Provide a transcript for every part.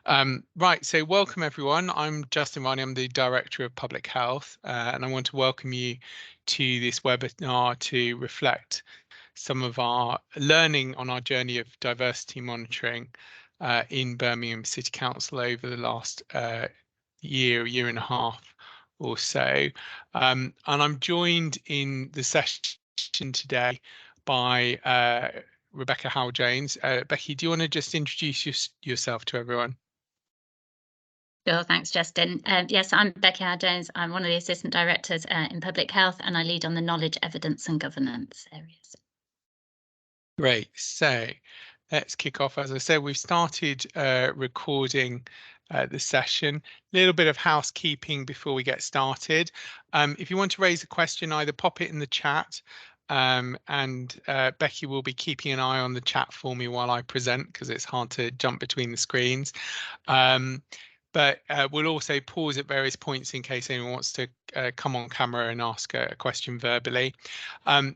Right, so welcome everyone. I'm Justin Varney, I'm the Director of Public Health, and I want to welcome you to this webinar to reflect some of our learning on our journey of diversity monitoring in Birmingham City Council over the last year and a half or so. And I'm joined in the session today by Rebecca Howell-Jones. Becky, do you want to just introduce yourself to everyone? Sure, thanks, Justin. Yes, I'm Becky Howell-Jones. I'm one of the Assistant Directors in Public Health, and I lead on the knowledge, evidence and governance areas. Great. So let's kick off. As I said, we've started recording the session. A little bit of housekeeping before we get started. If you want to raise a question, either pop it in the chat, and Becky will be keeping an eye on the chat for me while I present, because it's hard to jump between the screens. But we'll also pause at various points in case anyone wants to come on camera and ask a question verbally.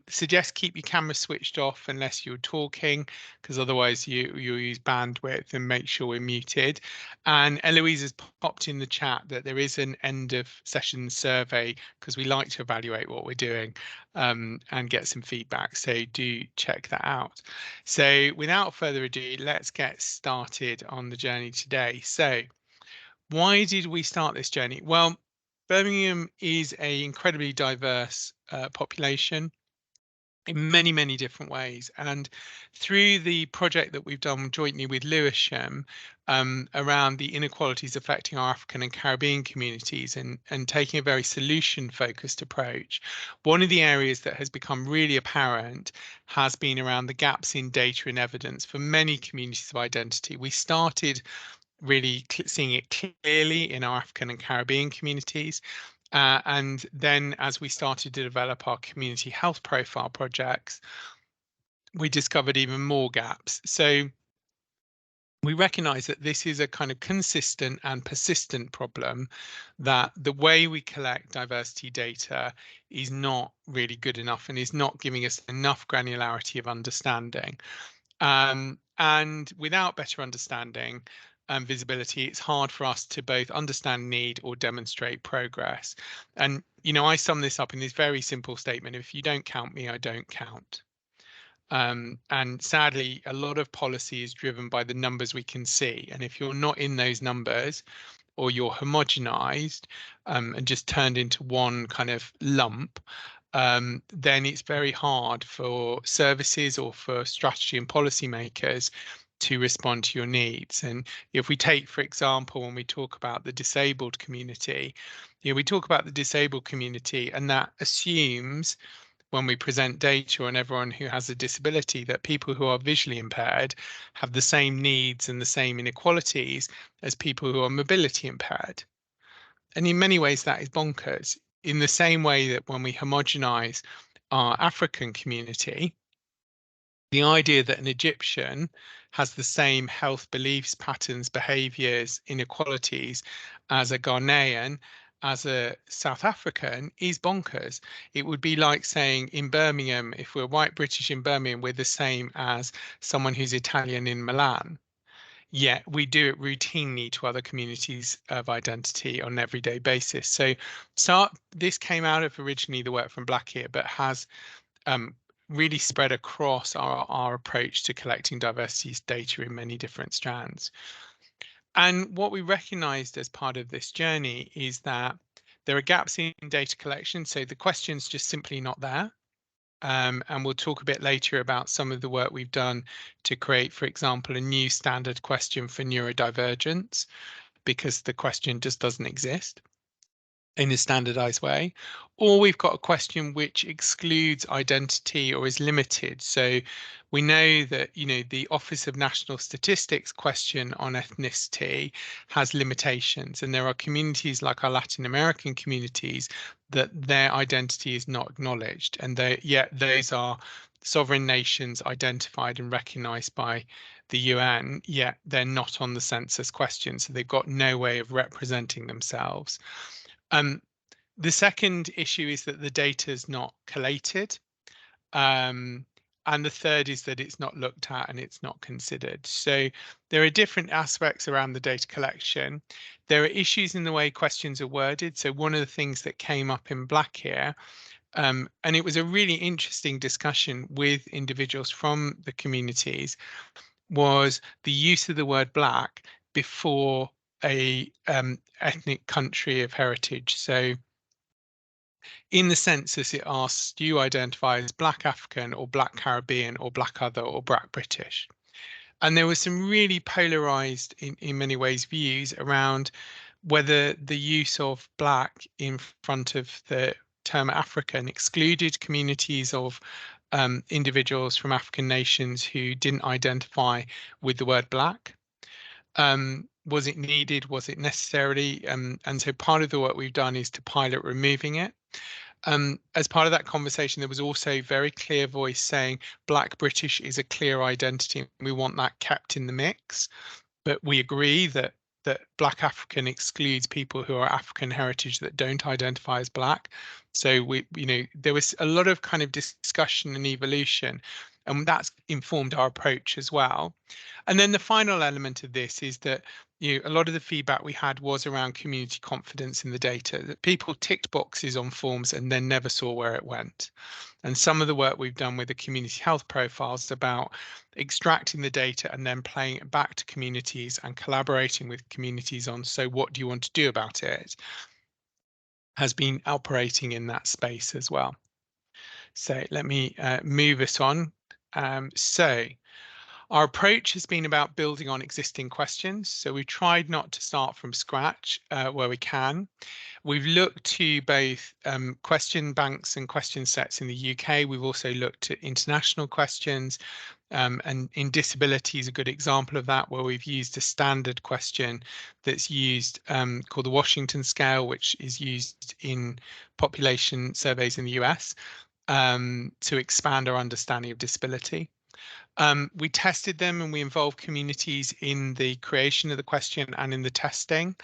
Suggest keep your camera switched off unless you're talking, because otherwise you'll use bandwidth, and make sure we're muted. And Eloise has popped in the chat that there is an end of session survey, because we like to evaluate what we're doing and get some feedback. So do check that out. So without further ado, let's get started on the journey today. So why did we start this journey? Well, Birmingham is an incredibly diverse population in many, many different ways. And through the project that we've done jointly with Lewisham around the inequalities affecting our African and Caribbean communities, and taking a very solution-focused approach, one of the areas that has become really apparent has been around the gaps in data and evidence for many communities of identity. We started really seeing it clearly in our African and Caribbean communities. And then as we started to develop our community health profile projects, we discovered even more gaps. So we recognize that this is a kind of consistent and persistent problem, that the way we collect diversity data is not really good enough and is not giving us enough granularity of understanding. And without better understanding and visibility, it's hard for us to both understand need or demonstrate progress. And, you know, I sum this up in this very simple statement: if you don't count me, I don't count. And sadly, a lot of policy is driven by the numbers we can see. And if you're not in those numbers, or you're homogenized and just turned into one kind of lump, then it's very hard for services or for strategy and policymakers to respond to your needs. And if we take, for example, when we talk about the disabled community, we talk about the disabled community, and that assumes, when we present data on everyone who has a disability, that people who are visually impaired have the same needs and the same inequalities as people who are mobility impaired. And in many ways, that is bonkers. In the same way that when we homogenize our African community, the idea that an Egyptian has the same health beliefs, patterns, behaviors, inequalities as a Ghanaian, as a South African, is bonkers. It would be like saying in Birmingham, if we're white British in Birmingham, we're the same as someone who's Italian in Milan. Yet we do it routinely to other communities of identity on an everyday basis. So this came out of originally the work from Black Here, but has really spread across our approach to collecting diversity data in many different strands. And what we recognized as part of this journey is that there are gaps in data collection. So the question's just simply not there. And we'll talk a bit later about some of the work we've done to create, for example, a new standard question for neurodivergence, because the question just doesn't exist in a standardized way. Or we've got a question which excludes identity or is limited. So we know that, the Office of National Statistics question on ethnicity has limitations, and there are communities like our Latin American communities that their identity is not acknowledged, and yet those are sovereign nations identified and recognized by the UN, yet they're not on the census question, so they've got no way of representing themselves. The second issue is that the data is not collated. And the third is that it's not looked at and it's not considered. So there are different aspects around the data collection. There are issues in the way questions are worded. So one of the things that came up in Black here, and it was a really interesting discussion with individuals from the communities, was the use of the word Black before a ethnic country of heritage. So in the census, it asks, do you identify as Black African or Black Caribbean or Black Other or Black British? And there was some really polarized, in many ways, views around whether the use of Black in front of the term African excluded communities of individuals from African nations who didn't identify with the word Black. Was it needed? Was it necessary? And so part of the work we've done is to pilot removing it. As part of that conversation, there was also very clear voice saying Black British is a clear identity, and we want that kept in the mix. But we agree that Black African excludes people who are African heritage that don't identify as Black. So there was a lot of kind of discussion and evolution, and that's informed our approach as well. And then the final element of this is that a lot of the feedback we had was around community confidence in the data, that people ticked boxes on forms and then never saw where it went. And some of the work we've done with the community health profiles is about extracting the data and then playing it back to communities and collaborating with communities on, so what do you want to do about it, has been operating in that space as well. So let me move us on. So our approach has been about building on existing questions. So we've tried not to start from scratch where we can. We've looked to both question banks and question sets in the UK. We've also looked at international questions, and in disability is a good example of that, where we've used a standard question that's used called the Washington scale, which is used in population surveys in the US to expand our understanding of disability. We tested them and we involved communities in the creation of the question and in the testing.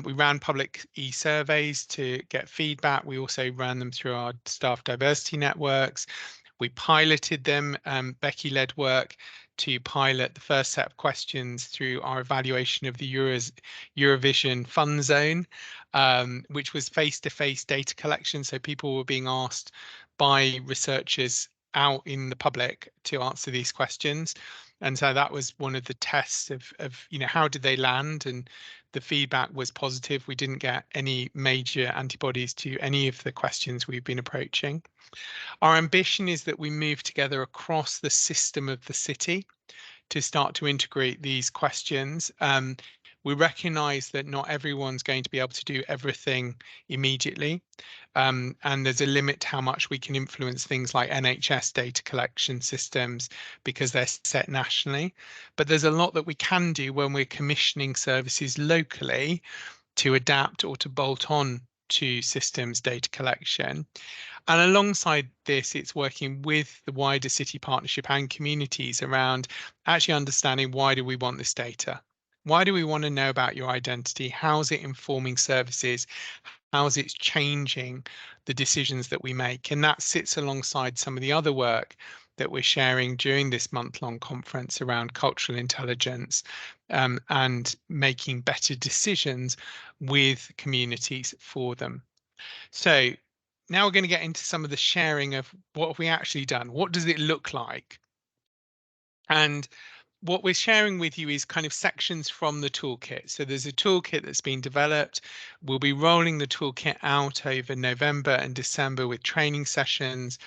We ran public e-surveys to get feedback. We also ran them through our staff diversity networks. We piloted them, Becky-led work to pilot the first set of questions through our evaluation of the Eurovision Fun Zone, which was face-to-face data collection. So people were being asked by researchers out in the public to answer these questions. And so that was one of the tests of how did they land, and the feedback was positive. We didn't get any major antibodies to any of the questions we've been approaching. Our ambition is that we move together across the system of the city to start to integrate these questions. We recognise that not everyone's going to be able to do everything immediately, and there's a limit to how much we can influence things like NHS data collection systems because they're set nationally. But there's a lot that we can do when we're commissioning services locally to adapt or to bolt on to systems data collection. And alongside this, it's working with the wider city partnership and communities around actually understanding, why do we want this data? Why do we want to know about your identity? How's it informing services? How's it changing the decisions that we make? And that sits alongside some of the other work that we're sharing during this month-long conference around cultural intelligence, and making better decisions with communities for them. So now we're going to get into some of the sharing of what have we actually done. What does it look like? And what we're sharing with you is kind of sections from the toolkit. So there's a toolkit that's been developed. We'll be rolling the toolkit out over November and December with training sessions.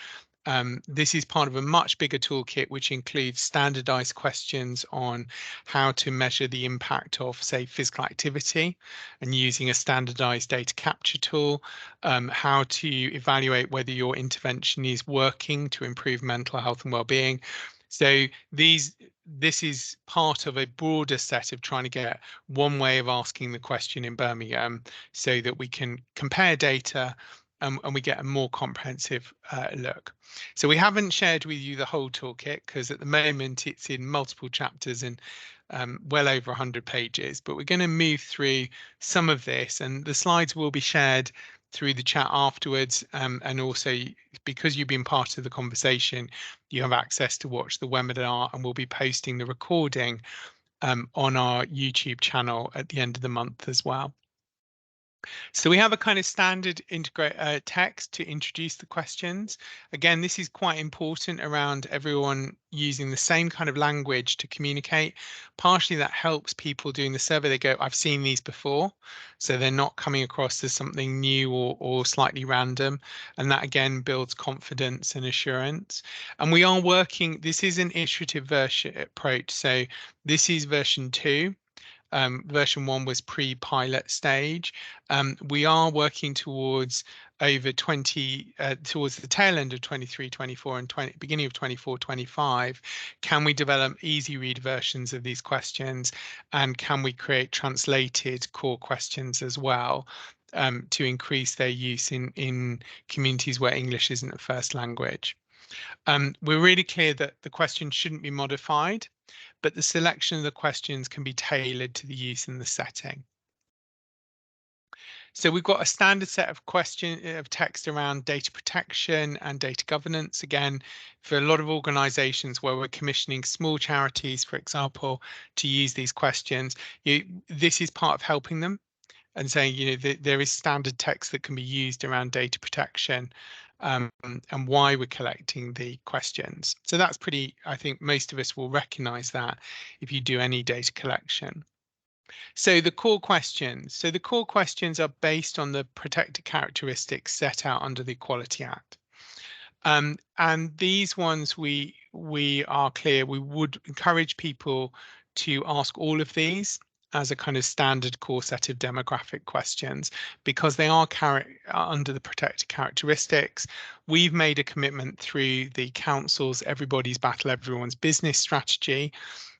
This is part of a much bigger toolkit, which includes standardized questions on how to measure the impact of, say, physical activity and using a standardized data capture tool, how to evaluate whether your intervention is working to improve mental health and well-being. So this is part of a broader set of trying to get one way of asking the question in Birmingham so that we can compare data, and we get a more comprehensive look. So we haven't shared with you the whole toolkit because at the moment it's in multiple chapters and well over 100 pages, but we're going to move through some of this, and the slides will be shared through the chat afterwards, and also because you've been part of the conversation, you have access to watch the webinar, and we'll be posting the recording on our YouTube channel at the end of the month as well. So we have a kind of standard integrate text to introduce the questions. Again, this is quite important around everyone using the same kind of language to communicate. Partially that helps people doing the survey. They go, I've seen these before. So they're not coming across as something new or slightly random. And that again builds confidence and assurance. And we are working, this is an iterative version approach. So this is version 2. Version 1 was pre-pilot stage. We are working towards over 20, towards the tail end of 23, 24 and beginning of 24, 25. Can we develop easy read versions of these questions, and can we create translated core questions as well, to increase their use in communities where English isn't a first language? We're really clear that the question shouldn't be modified, but the selection of the questions can be tailored to the use in the setting. So we've got a standard set of text around data protection and data governance. Again, for a lot of organizations where we're commissioning small charities, for example, to use these questions, this is part of helping them and saying, there is standard text that can be used around data protection, and why we're collecting the questions. So that's pretty, I think most of us will recognize that if you do any data collection. So the core questions. So the core questions are based on the protected characteristics set out under the Equality Act. And these ones we are clear, we would encourage people to ask all of these as a kind of standard core set of demographic questions, because they are under the protected characteristics. We've made a commitment through the council's Everybody's Battle, Everyone's Business strategy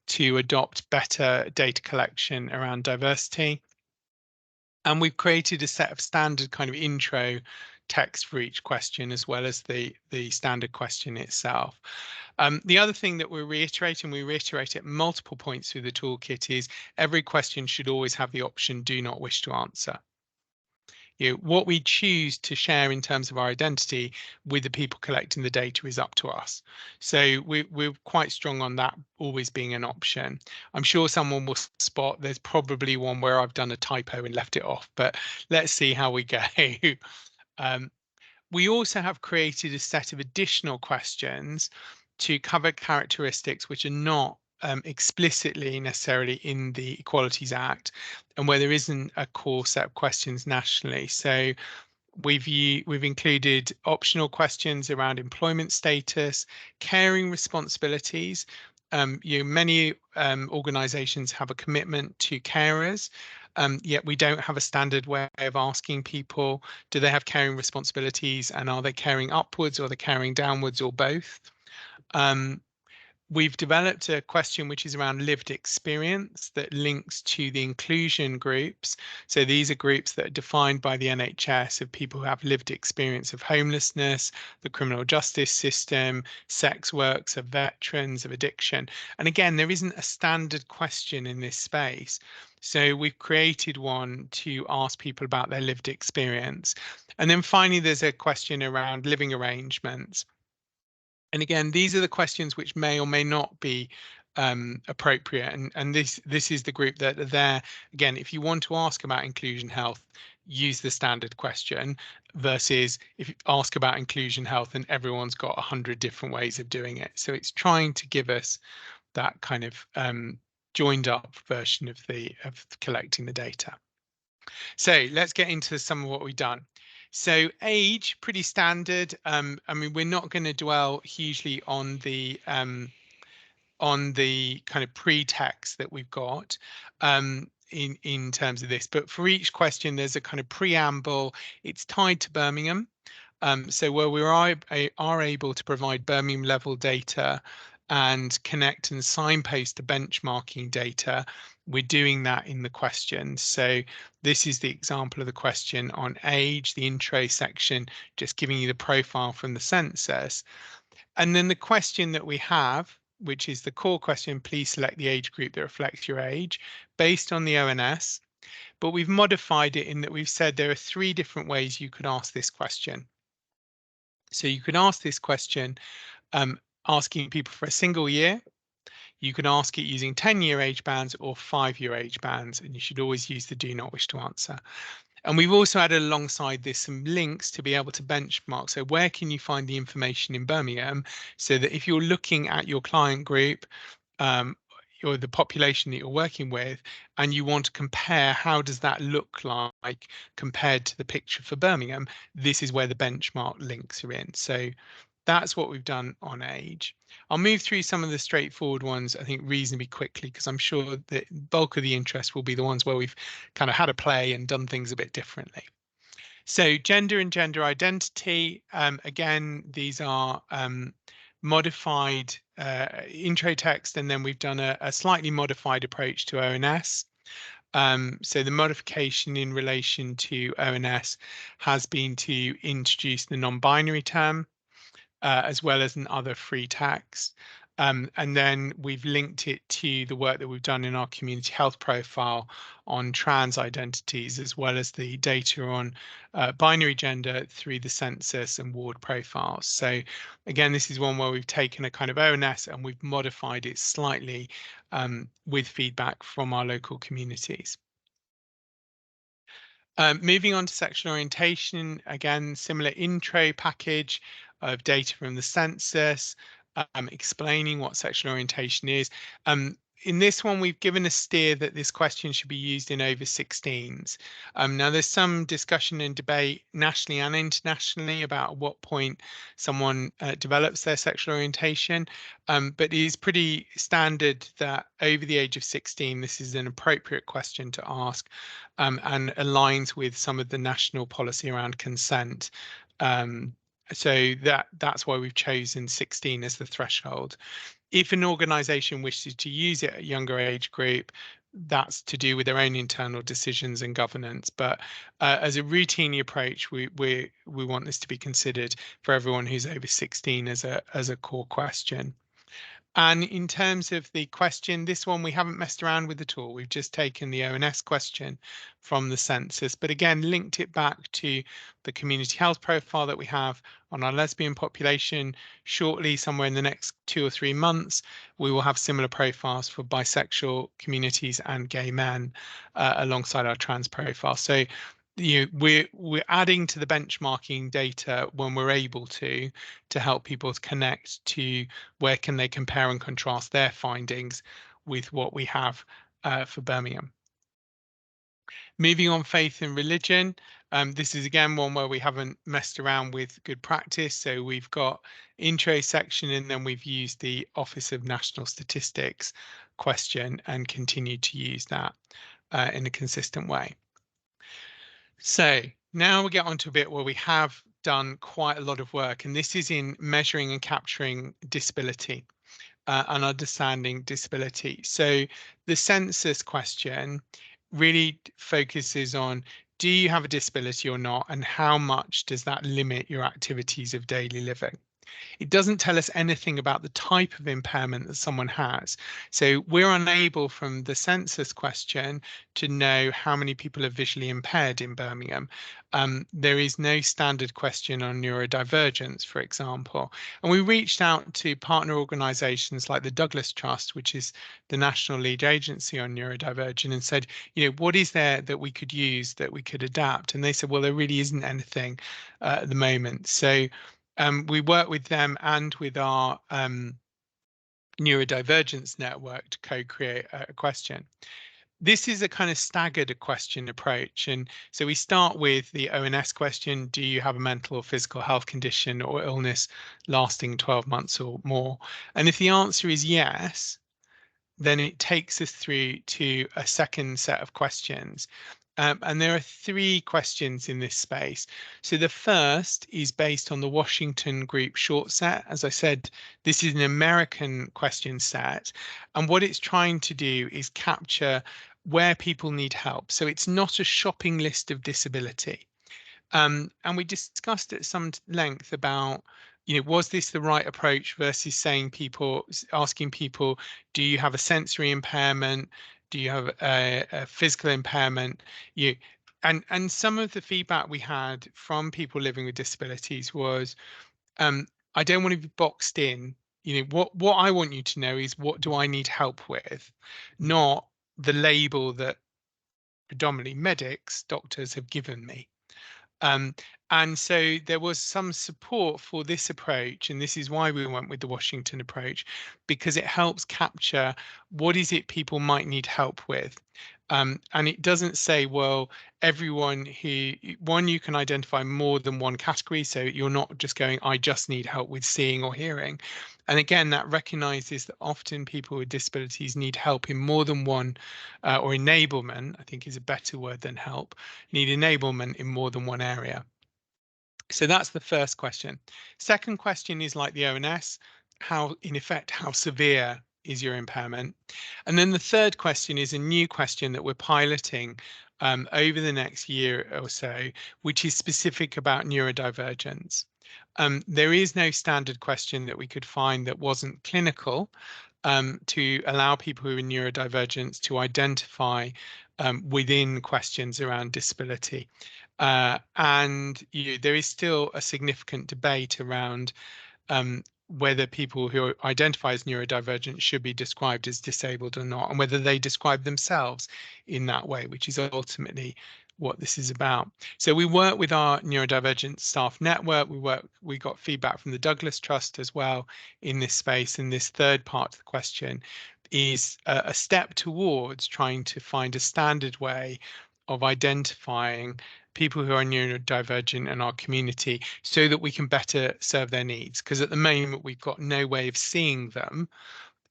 to adopt better data collection around diversity. And we've created a set of standard kind of intro text for each question, as well as the standard question itself. The other thing that we reiterate at multiple points through the toolkit, is every question should always have the option "do not wish to answer." What we choose to share in terms of our identity with the people collecting the data is up to us. So we're quite strong on that always being an option. I'm sure someone will spot there's probably one where I've done a typo and left it off, but let's see how we go. We also have created a set of additional questions to cover characteristics which are not explicitly necessarily in the Equalities Act, and where there isn't a core set of questions nationally. So we've included optional questions around employment status, caring responsibilities. Many organisations have a commitment to carers, yet we don't have a standard way of asking people, do they have caring responsibilities, and are they caring upwards or they're caring downwards, or both? We've developed a question which is around lived experience that links to the inclusion groups. So these are groups that are defined by the NHS of people who have lived experience of homelessness, the criminal justice system, sex works, of veterans, of addiction. And again, there isn't a standard question in this space. So we've created one to ask people about their lived experience. And then finally, there's a question around living arrangements. And again, these are the questions which may or may not be appropriate. And this is the group that are there. Again, if you want to ask about inclusion health, use the standard question, versus if you ask about inclusion health and everyone's got 100 different ways of doing it. So it's trying to give us that kind of joined up version of collecting the data. So let's get into some of what we've done. So age, pretty standard. I mean, we're not going to dwell hugely on the kind of pretext that we've got in terms of this, but for each question, there's a kind of preamble. It's tied to Birmingham. So where we are able to provide Birmingham level data and connect and signpost to benchmarking data, we're doing that in the question. So this is the example of the question on age, the intro section, just giving you the profile from the census. And then the question that we have, which is the core question, please select the age group that reflects your age, based on the ONS. but we've modified it in that we've said there are 3 different ways you could ask this question. So you could ask this question asking people for a single year. You can ask it using 10-year age bands or 5-year age bands, and you should always use the do not wish to answer. And we've also added alongside this some links to be able to benchmark. So where can you find the information in Birmingham, so that if you're looking at your client group um, or the population that you're working with, and you want to compare how does that look like compared to the picture for Birmingham, this is where the benchmark links are in. So that's what we've done on age. I'll move through some of the straightforward ones, I think, reasonably quickly, because I'm sure the bulk of the interest will be the ones where we've kind of had a play and done things a bit differently. So gender and gender identity, again, these are modified intro text, and then we've done a slightly modified approach to ONS. So the modification in relation to ONS has been to introduce the non-binary term, as well as an other free tax. And then we've linked it to the work that we've done in our community health profile on trans identities, as well as the data on binary gender through the census and ward profiles. So again, this is one where we've taken a kind of ONS and we've modified it slightly with feedback from our local communities. Moving on to sexual orientation, again, similar intro package of data from the census, explaining what sexual orientation is. In this one, we've given a steer that this question should be used in over 16s. Now, there's some discussion and debate nationally and internationally about at what point someone develops their sexual orientation, but it is pretty standard that over the age of 16, this is an appropriate question to ask, and aligns with some of the national policy around consent. So that's why we've chosen 16 as the threshold. If an organisation wishes to use it at a younger age group, that's to do with their own internal decisions and governance. But as a routine approach, we want this to be considered for everyone who's over 16 as a core question. And in terms of the question, this one we haven't messed around with at all. We've just taken the ONS question from the census, but again, linked it back to the community health profile that we have on our lesbian population. Shortly, somewhere in the next 2 or 3 months, we will have similar profiles for bisexual communities and gay men alongside our trans profile. So we're adding to the benchmarking data when we're able to help people to connect to where can they compare and contrast their findings with what we have for Birmingham. Moving on, faith and religion. This is again one where we haven't messed around with good practice. So we've got intro section, and then we've used the Office of National Statistics question and continued to use that in a consistent way. So now we get on to a bit where we have done quite a lot of work, and this is in measuring and capturing disability and understanding disability. So the census question really focuses on, do you have a disability or not, and how much does that limit your activities of daily living? It doesn't tell us anything about the type of impairment that someone has. So we're unable from the census question to know how many people are visually impaired in Birmingham. There is no standard question on neurodivergence, for example. And we reached out to partner organisations like the Douglas Trust, which is the national lead agency on neurodivergence, and said, what is there that we could use, that we could adapt? And they said, well, there really isn't anything at the moment. So we work with them and with our neurodivergence network to co-create a question. This is a kind of staggered question approach. And so we start with the ONS question, do you have a mental or physical health condition or illness lasting 12 months or more? And if the answer is yes, then it takes us through to a second set of questions. And there are 3 questions in this space. So the first is based on the Washington Group short set. As I said, this is an American question set. And what it's trying to do is capture where people need help. So it's not a shopping list of disability. And we discussed at some length about, was this the right approach versus asking people, do you have a sensory impairment? Do you have a physical impairment? You and some of the feedback we had from people living with disabilities was, um, I don't want to be boxed in. What I want you to know is, what do I need help with, not the label that predominantly medics, doctors have given me. Um, and so there was some support for this approach, and this is why we went with the Washington approach, because it helps capture what is it people might need help with. And it doesn't say, well, everyone who, one, you can identify more than one category. So you're not just going, I just need help with seeing or hearing. And again, that recognizes that often people with disabilities need help in more than one, or enablement, I think is a better word than help, need enablement in more than one area. So that's the first question. Second question is like the ONS, how, in effect, how severe is your impairment? And then the third question is a new question that we're piloting over the next year or so, which is specific about neurodivergence. There is no standard question that we could find that wasn't clinical, to allow people who are neurodivergent to identify within questions around disability. And there is still a significant debate around whether people who identify as neurodivergent should be described as disabled or not, and whether they describe themselves in that way, which is ultimately what this is about. So we work with our neurodivergent staff network. We got feedback from the Douglas Trust as well in this space. And this third part of the question is a step towards trying to find a standard way of identifying people who are neurodivergent in our community so that we can better serve their needs. Because at the moment, we've got no way of seeing them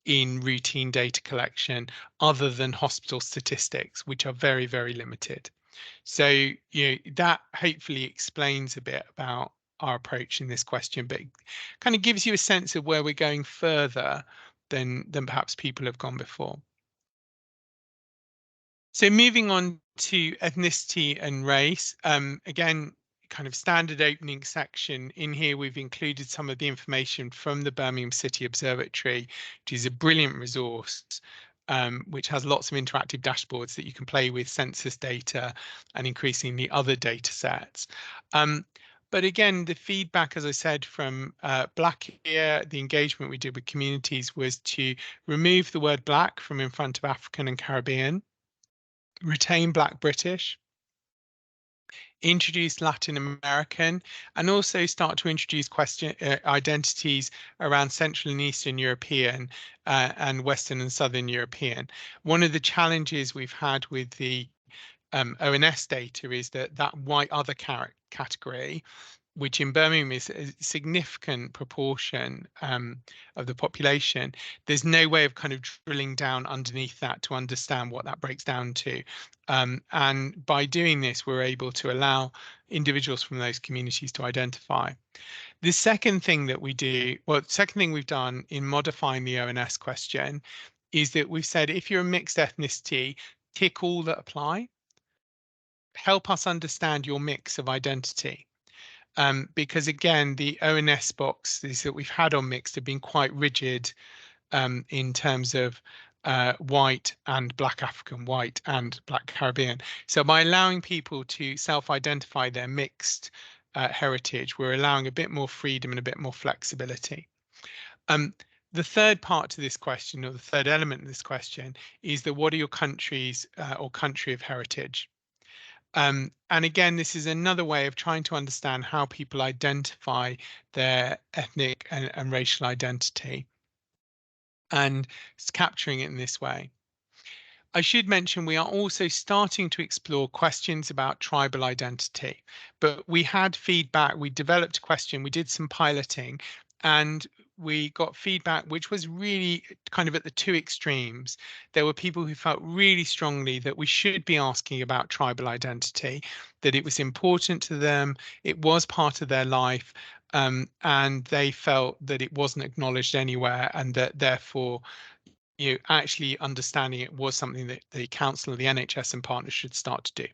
in routine data collection other than hospital statistics, which are very, very limited. So, that hopefully explains a bit about our approach in this question, but it kind of gives you a sense of where we're going further than perhaps people have gone before. So moving on to ethnicity and race, again, kind of standard opening section. In here, we've included some of the information from the Birmingham City Observatory, which is a brilliant resource, which has lots of interactive dashboards that you can play with census data and increasingly other data sets. But again, the feedback, as I said, from Black here, the engagement we did with communities was to remove the word Black from in front of African and Caribbean, retain Black British, introduce Latin American, and also start to introduce identities around Central and Eastern European and Western and Southern European. One of the challenges we've had with the ONS data is that white other category, which in Birmingham is a significant proportion of the population, there's no way of kind of drilling down underneath that to understand what that breaks down to. And by doing this, we're able to allow individuals from those communities to identify. The second thing that we do, well, the second thing we've done in modifying the ONS question is that we've said, if you're a mixed ethnicity, tick all that apply. Help us understand your mix of identity. Because again, the ONS boxes that we've had on mixed have been quite rigid in terms of white and Black African, white and Black Caribbean. So by allowing people to self-identify their mixed heritage, we're allowing a bit more freedom and a bit more flexibility. The third part to this question, or the third element of this question, is that what are your countries or country of heritage? And again, this is another way of trying to understand how people identify their ethnic and racial identity, and it's capturing it in this way. I should mention we are also starting to explore questions about tribal identity, but we had feedback, we developed a question, we did some piloting, and we got feedback which was really kind of at the two extremes. There were people who felt really strongly that we should be asking about tribal identity, that it was important to them, it was part of their life, and they felt that it wasn't acknowledged anywhere, and that therefore actually understanding it was something that the council, the NHS and partners should start to do.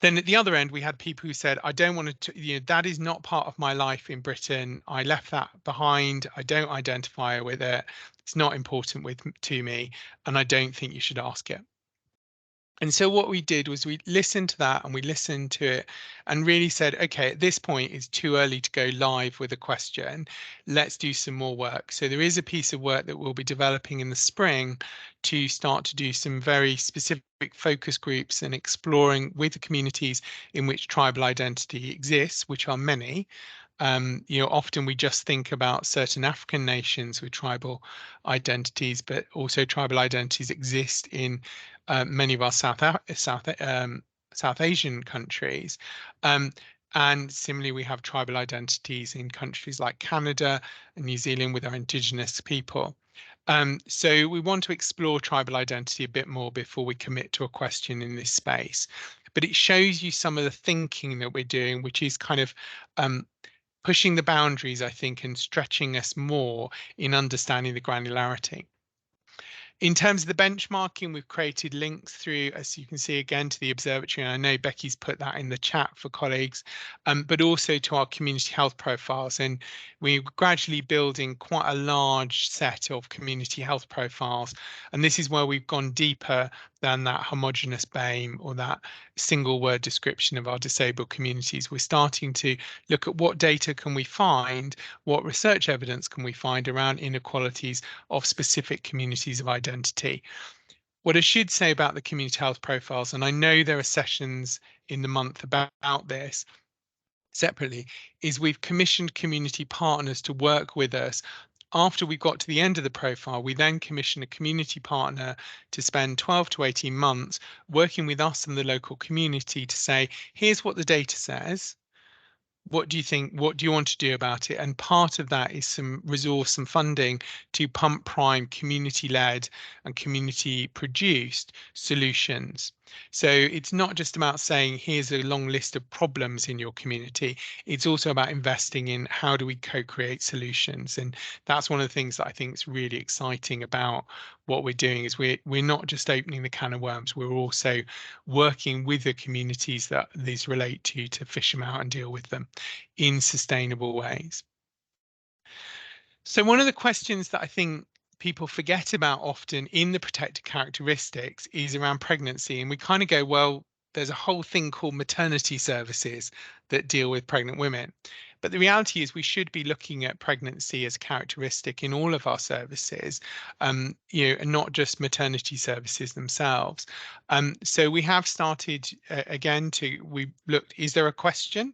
Then at the other end, we had people who said, I don't want to, that is not part of my life in Britain. I left that behind. I don't identify with it. It's not important to me, and I don't think you should ask it. And so what we did was we listened to that and we listened to it and really said, okay, at this point it's too early to go live with a question. Let's do some more work. So there is a piece of work that we'll be developing in the spring to start to do some very specific focus groups and exploring with the communities in which tribal identity exists, which are many. Often we just think about certain African nations with tribal identities, but also tribal identities exist in many of our South Asian countries. And similarly, we have tribal identities in countries like Canada and New Zealand with our Indigenous people. So we want to explore tribal identity a bit more before we commit to a question in this space. But it shows you some of the thinking that we're doing, which is kind of pushing the boundaries, I think, and stretching us more in understanding the granularity. In terms of the benchmarking, we've created links through, as you can see again, to the observatory. And I know Becky's put that in the chat for colleagues, but also to our community health profiles. And we're gradually building quite a large set of community health profiles. And this is where we've gone deeper than that homogenous BAME or that single word description of our disabled communities. We're starting to look at what data can we find, what research evidence can we find around inequalities of specific communities of identity. What I should say about the community health profiles, and I know there are sessions in the month about this separately, is we've commissioned community partners to work with us. After we got to the end of the profile, we then commission a community partner to spend 12 to 18 months working with us and the local community to say, here's what the data says. What do you think? What do you want to do about it? And part of that is some resource and funding to pump prime community-led and community-produced solutions. So it's not just about saying, here's a long list of problems in your community. It's also about investing in how do we co-create solutions. And that's one of the things that I think is really exciting about what we're doing is we're not just opening the can of worms, we're also working with the communities that these relate to fish them out and deal with them in sustainable ways. So one of the questions that I think people forget about often in the protected characteristics is around pregnancy. And we kind of go, well, there's a whole thing called maternity services that deal with pregnant women. But the reality is we should be looking at pregnancy as a characteristic in all of our services, and not just maternity services themselves. So we have started again we looked, is there a question?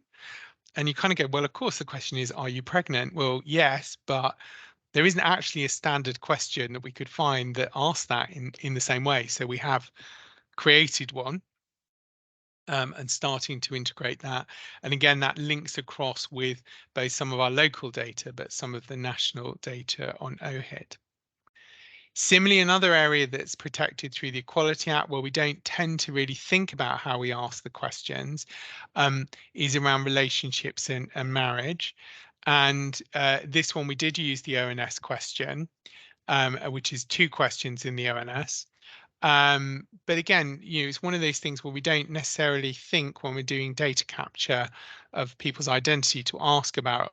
And you kind of go, well, of course, the question is, are you pregnant? Well, yes, but there isn't actually a standard question that we could find that asks that in the same way. So we have created one and starting to integrate that. And again, that links across with both some of our local data, but some of the national data on OHID. Similarly, another area that's protected through the Equality Act, where we don't tend to really think about how we ask the questions, is around relationships and marriage. And this one, we did use the ONS question, which is 2 questions in the ONS. But again, it's one of those things where we don't necessarily think when we're doing data capture of people's identity to ask about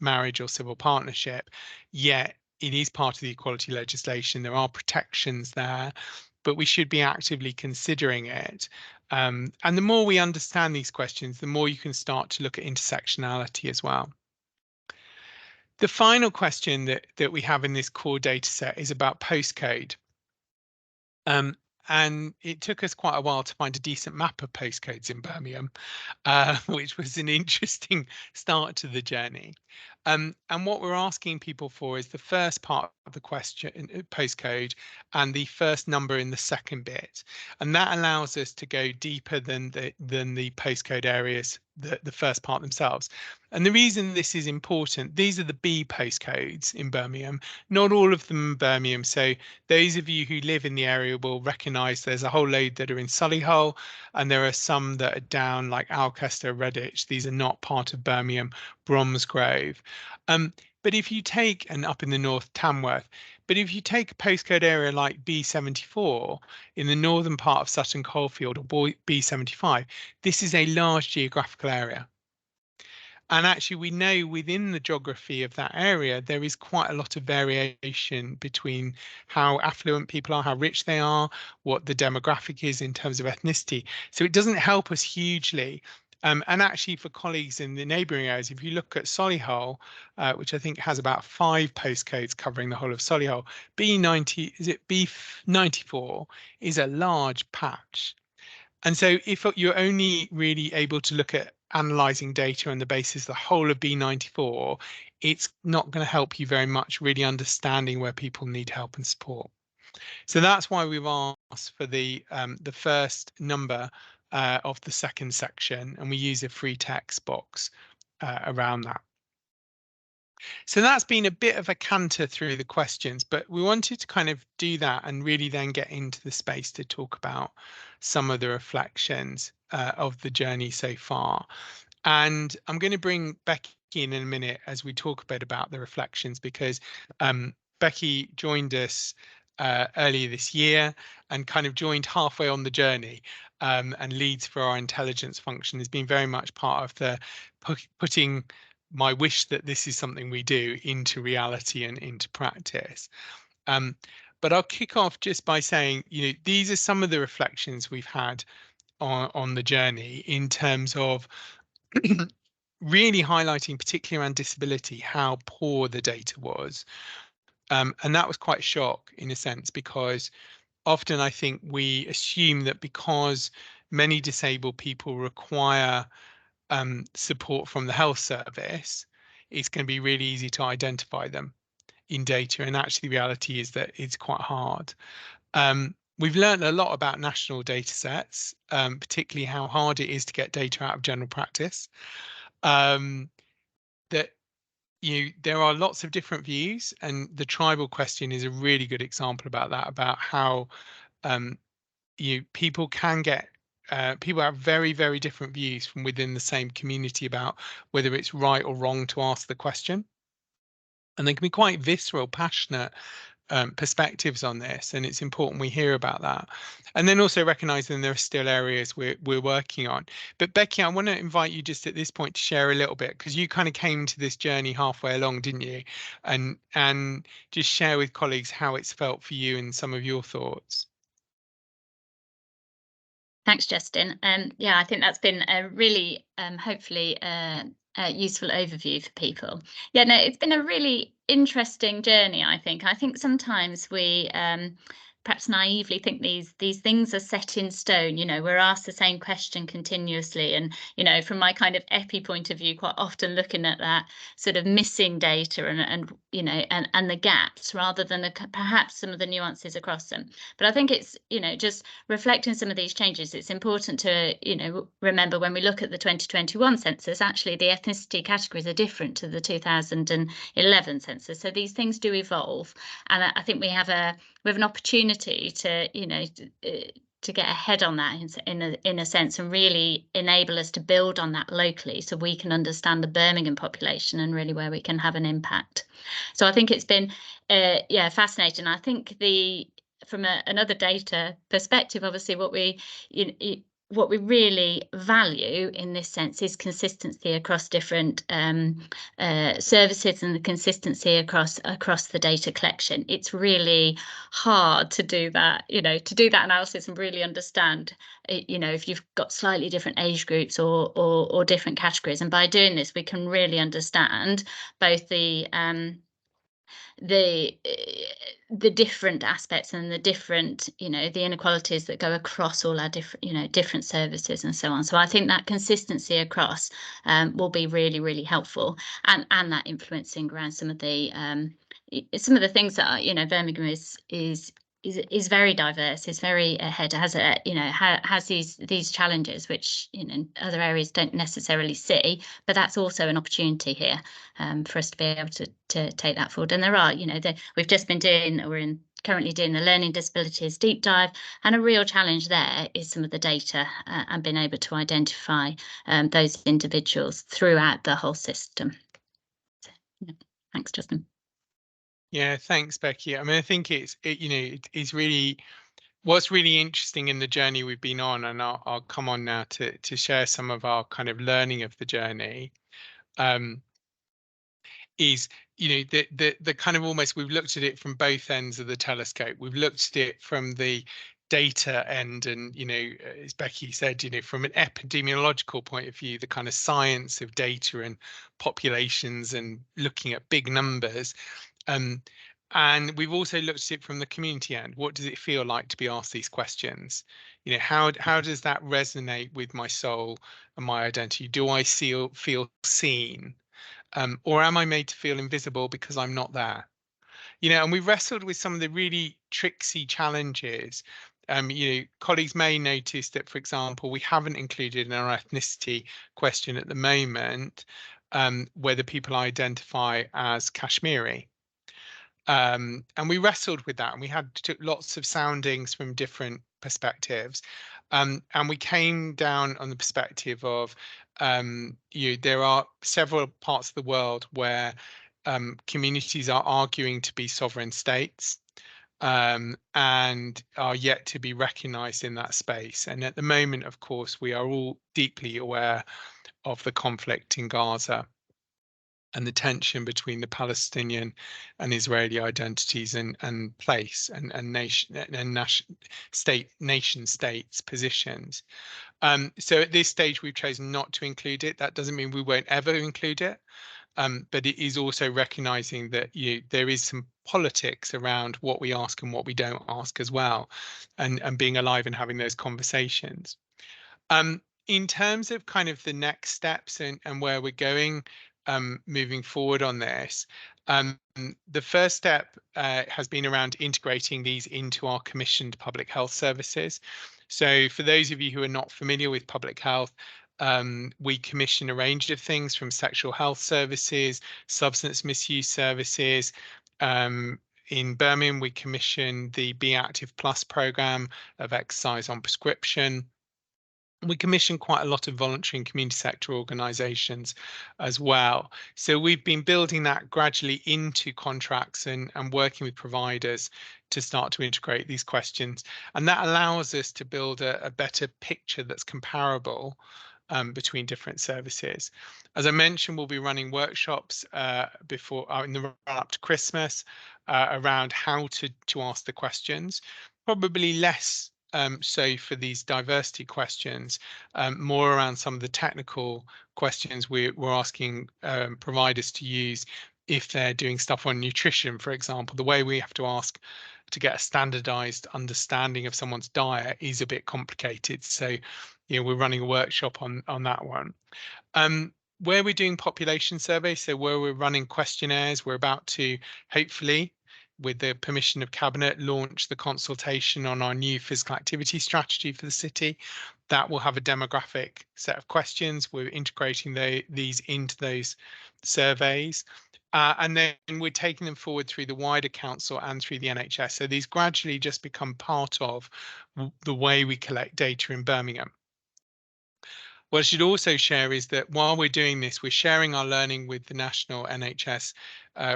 marriage or civil partnership, yet it is part of the equality legislation. There are protections there, but we should be actively considering it. And the more we understand these questions, the more you can start to look at intersectionality as well. The final question that we have in this core data set is about postcode. And it took us quite a while to find a decent map of postcodes in Birmingham, which was an interesting start to the journey. And what we're asking people for is the first part of the question, postcode, and the first number in the second bit. And that allows us to go deeper than the postcode areas, the first part themselves. And the reason this is important, these are the B postcodes in Birmingham, not all of them in Birmingham. So those of you who live in the area will recognise there's a whole load that are in Solihull, and there are some that are down like Alcester, Redditch. These are not part of Birmingham, Bromsgrove. But if you take, and up in the north, Tamworth, but if you take a postcode area like B74 in the northern part of Sutton Coldfield, or B75, this is a large geographical area. And actually, we know within the geography of that area, there is quite a lot of variation between how affluent people are, how rich they are, what the demographic is in terms of ethnicity. So it doesn't help us hugely. And actually, for colleagues in the neighbouring areas, if you look at Solihull, which I think has about 5 postcodes covering the whole of Solihull, B90, is it B94, is a large patch. And so if you're only really able to look at analyzing data on the basis the whole of B94, it's not going to help you very much really understanding where people need help and support. So that's why we've asked for the first number of the second section, and we use a free text box around that. So that's been a bit of a canter through the questions, but we wanted to kind of do that and really then get into the space to talk about some of the reflections of the journey so far. And I'm going to bring Becky in a minute as we talk a bit about the reflections, because Becky joined us earlier this year and kind of joined halfway on the journey, and leads for our intelligence function, has been very much part of the putting my wish that this is something we do into reality and into practice. But I'll kick off just by saying, these are some of the reflections we've had on the journey in terms of really highlighting, particularly around disability, how poor the data was. And that was quite a shock in a sense, because often I think we assume that because many disabled people require support from the health service, it's going to be really easy to identify them in data. And actually, the reality is that it's quite hard. We've learned a lot about national data sets, particularly how hard it is to get data out of general practice. That there are lots of different views, and the tribal question is a really good example about that, about how people can get people have very, very different views from within the same community about whether it's right or wrong to ask the question. And they can be quite visceral, passionate perspectives on this, and it's important we hear about that. And then also recognizing there are still areas we're working on. But Becky, I want to invite you just at this point to share a little bit, because you kind of came to this journey halfway along, didn't you? And just share with colleagues how it's felt for you and some of your thoughts. Thanks, Justin. Yeah, I think that's been a really hopefully useful overview for people. Yeah, no, it's been a really interesting journey, I think. I think sometimes we perhaps naively think these things are set in stone. We're asked the same question continuously, and from my kind of epi point of view, quite often looking at that sort of missing data and the gaps rather than perhaps some of the nuances across them. But I think it's just reflecting some of these changes, it's important to remember when we look at the 2021 census, actually the ethnicity categories are different to the 2011 census. So these things do evolve, and I think we have an opportunity to to get ahead on that in a sense, and really enable us to build on that locally, so we can understand the Birmingham population and really where we can have an impact. So I think it's been fascinating. I think from another data perspective, obviously what we really value in this sense is consistency across different services, and the consistency across the data collection. It's really hard to do that, to do that analysis and really understand, if you've got slightly different age groups or different categories. And by doing this, we can really understand both the different aspects and the different, the inequalities that go across all our different services and so on. So I think that consistency across will be really, really helpful, and that influencing around some of the things that Birmingham is very diverse, is very ahead, has these challenges which other areas don't necessarily see, but that's also an opportunity here for us to be able to take that forward. And there are, we've just been currently doing the learning disabilities deep dive, and a real challenge there is some of the data and being able to identify those individuals throughout the whole system. So, Thanks, Justin. Yeah, thanks, Becky. I mean, I think it's really what's really interesting in the journey we've been on, and I'll come on now to share some of our kind of learning of the journey. Is the kind of almost we've looked at it from both ends of the telescope. We've looked at it from the data end, and as Becky said, from an epidemiological point of view, the kind of science of data and populations and looking at big numbers. And we've also looked at it from the community end. What does it feel like to be asked these questions? How does that resonate with my soul and my identity? Do I feel seen? Or am I made to feel invisible because I'm not there? And we wrestled with some of the really tricksy challenges. Colleagues may notice that, for example, we haven't included in our ethnicity question at the moment whether people identify as Kashmiri. And we wrestled with that, and we took lots of soundings from different perspectives. And we came down on the perspective of there are several parts of the world where communities are arguing to be sovereign states and are yet to be recognized in that space. And at the moment, of course, we are all deeply aware of the conflict in Gaza and the tension between the Palestinian and Israeli identities and place and nation states positions. So at this stage, we've chosen not to include it. That doesn't mean we won't ever include it, but it is also recognizing that there is some politics around what we ask and what we don't ask as well, and being alive and having those conversations. In terms of kind of the next steps and where we're going moving forward on this, the first step has been around integrating these into our commissioned public health services. So for those of you who are not familiar with public health, we commission a range of things from sexual health services, substance misuse services. In Birmingham, we commission the Be Active Plus program of exercise on prescription. We commission quite a lot of voluntary and community sector organisations as well. So we've been building that gradually into contracts and working with providers to start to integrate these questions. And that allows us to build a better picture that's comparable between different services. As I mentioned, we'll be running workshops in the run up to Christmas around how to ask the questions, probably less so for these diversity questions, more around some of the technical questions we're asking providers to use if they're doing stuff on nutrition, for example. The way we have to ask to get a standardized understanding of someone's diet is a bit complicated. So, we're running a workshop on that one. Where we're doing population surveys, so where we're running questionnaires, we're about to hopefully, with the permission of Cabinet, launch the consultation on our new physical activity strategy for the city. That will have a demographic set of questions. We're integrating these into those surveys. And then we're taking them forward through the wider council and through the NHS. So these gradually just become part of the way we collect data in Birmingham. What I should also share is that while we're doing this, we're sharing our learning with the National NHS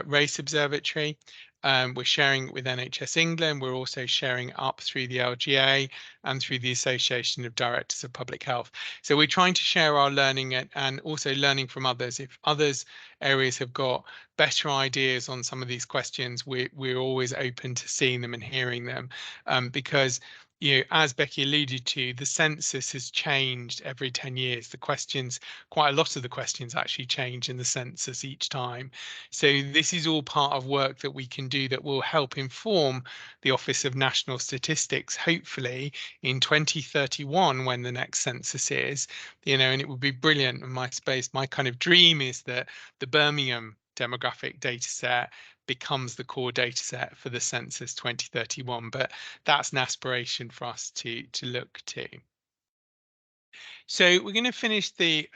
Race Observatory. We're sharing it with NHS England. We're also sharing up through the LGA and through the Association of Directors of Public Health. So we're trying to share our learning and also learning from others. If others areas have got better ideas on some of these questions, we're always open to seeing them and hearing them, because as Becky alluded to, the census has changed every 10 years. The questions, quite a lot of the questions actually change in the census each time. So this is all part of work that we can do that will help inform the Office of National Statistics, hopefully in 2031 when the next census is, and it would be brilliant in my space. My kind of dream is that the Birmingham demographic data set becomes the core data set for the census 2031, but that's an aspiration for us to look to. So we're going to finish the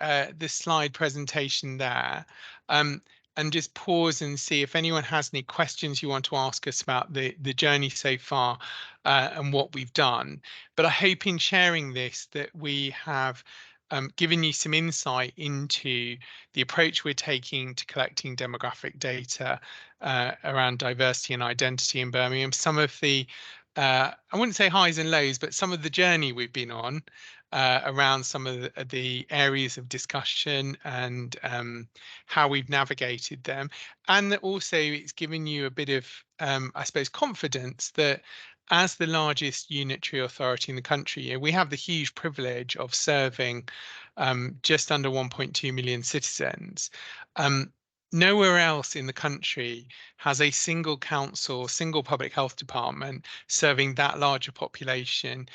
slide presentation there, and just pause and see if anyone has any questions you want to ask us about the journey so far and what we've done. But I hope in sharing this that we have giving you some insight into the approach we're taking to collecting demographic data around diversity and identity in Birmingham. Some of the, I wouldn't say highs and lows, but some of the journey we've been on around some of the areas of discussion and how we've navigated them. And that also it's given you a bit of, I suppose, confidence that as the largest unitary authority in the country, we have the huge privilege of serving just under 1.2 million citizens. Nowhere else in the country has a single council, single public health department serving that larger population,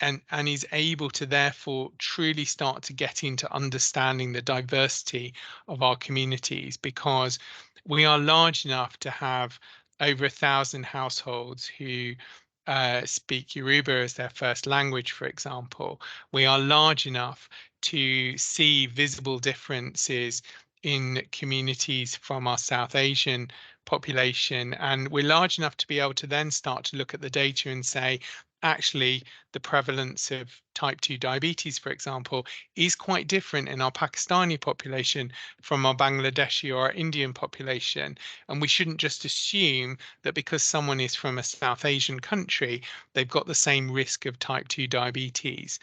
and is able to therefore truly start to get into understanding the diversity of our communities, because we are large enough to have over 1,000 households who speak Yoruba as their first language, for example. We are large enough to see visible differences in communities from our South Asian population. And we're large enough to be able to then start to look at the data and say, actually, the prevalence of type 2 diabetes, for example, is quite different in our Pakistani population from our Bangladeshi or our Indian population. And we shouldn't just assume that because someone is from a South Asian country, they've got the same risk of type 2 diabetes.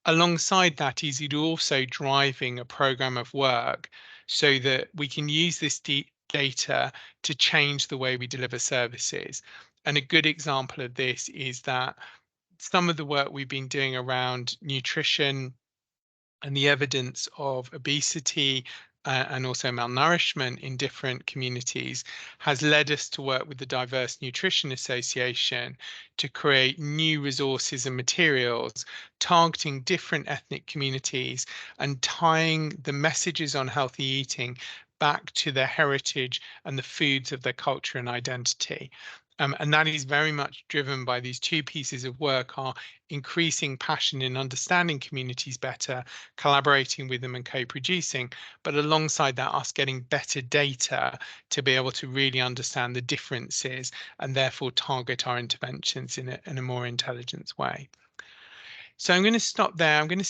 Alongside that is it also driving a program of work so that we can use this data to change the way we deliver services. And a good example of this is that some of the work we've been doing around nutrition and the evidence of obesity and also malnourishment in different communities has led us to work with the Diverse Nutrition Association to create new resources and materials targeting different ethnic communities and tying the messages on healthy eating back to their heritage and the foods of their culture and identity. And that is very much driven by these two pieces of work: are increasing passion in understanding communities better, collaborating with them and co-producing, but alongside that, us getting better data to be able to really understand the differences and therefore target our interventions in a more intelligent way. So I'm going to stop there. I'm going to